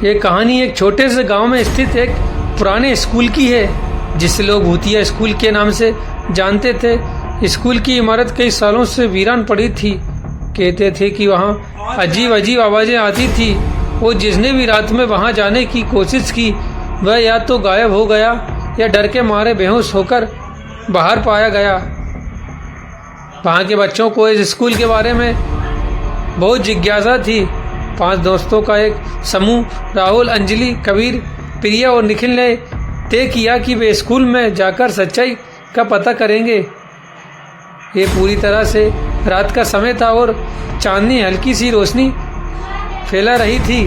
ये कहानी एक छोटे से गांव में स्थित एक पुराने स्कूल की है, जिसे लोग भूतिया स्कूल के नाम से जानते थे। स्कूल की इमारत कई सालों से वीरान पड़ी थी। कहते थे कि वहाँ अजीब अजीब आवाज़ें आती थी और जिसने भी रात में वहाँ जाने की कोशिश की वह या तो गायब हो गया या डर के मारे बेहोश होकर बाहर पाया गया। वहाँ के बच्चों को इस स्कूल के बारे में बहुत जिज्ञासा थी। 5 दोस्तों का एक समूह राहुल, अंजलि, कबीर, प्रिया और निखिल ने तय किया कि वे स्कूल में जाकर सच्चाई का पता करेंगे। ये पूरी तरह से रात का समय था और चांदनी हल्की सी रोशनी फैला रही थी।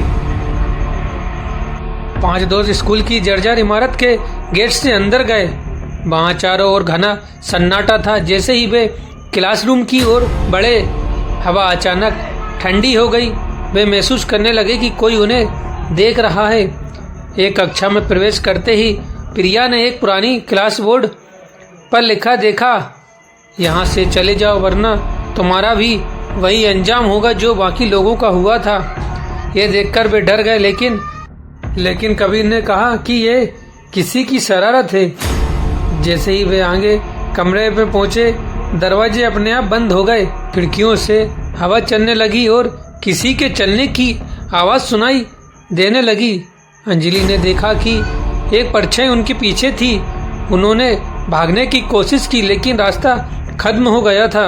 5 दोस्त स्कूल की जर्जर इमारत के गेट से अंदर गए। वहाँ चारों ओर घना सन्नाटा था। जैसे ही वे क्लासरूम की ओर बढ़े, हवा अचानक ठंडी हो गई। वे महसूस करने लगे कि कोई उन्हें देख रहा है। एक कक्षा में प्रवेश करते ही प्रिया ने एक पुरानी क्लास बोर्ड पर लिखा देखा, यहाँ से चले जाओ वरना तुम्हारा भी वही अंजाम होगा जो बाकी लोगों का हुआ था। ये देखकर वे डर गए, लेकिन कबीर ने कहा कि ये किसी की शरारत है। जैसे ही वे आगे कमरे में पहुंचे, दरवाजे अपने आप बंद हो गए। खिड़कियों से हवा चलने लगी और किसी के चलने की आवाज़ सुनाई देने लगी। अंजलि ने देखा कि एक परछाई उनके पीछे थी। उन्होंने भागने की कोशिश की, लेकिन रास्ता खत्म हो गया था।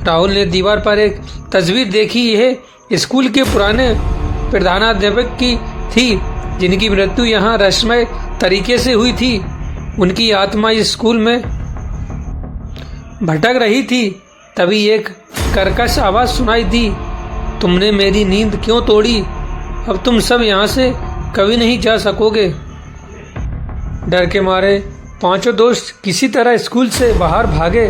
राहुल ने दीवार पर एक तस्वीर देखी। यह स्कूल के पुराने प्रधानाध्यापक की थी, जिनकी मृत्यु यहाँ रहस्यमय तरीके से हुई थी। उनकी आत्मा इस स्कूल में भटक रही थी। तभी एक कर्कश आवाज़ सुनाई दी, तुमने मेरी नींद क्यों तोड़ी? अब तुम सब यहाँ से कभी नहीं जा सकोगे। डर के मारे 5 दोस्त किसी तरह स्कूल से बाहर भागे,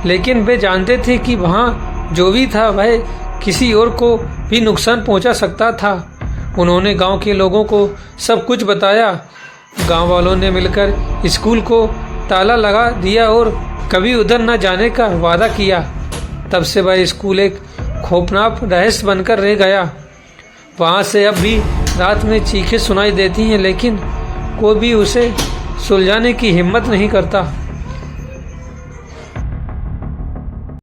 लेकिन वे जानते थे कि वहाँ जो भी था वह किसी और को भी नुकसान पहुँचा सकता था। उन्होंने गांव के लोगों को सब कुछ बताया। गांव वालों ने मिलकर स्कूल को ताला लगा दिया और कभी उधर न जाने का वादा किया। तब से वह स्कूल एक खौफनाक रहस्य बनकर रह गया। वहाँ से अब भी रात में चीखें सुनाई देती हैं, लेकिन कोई भी उसे सुलझाने की हिम्मत नहीं करता।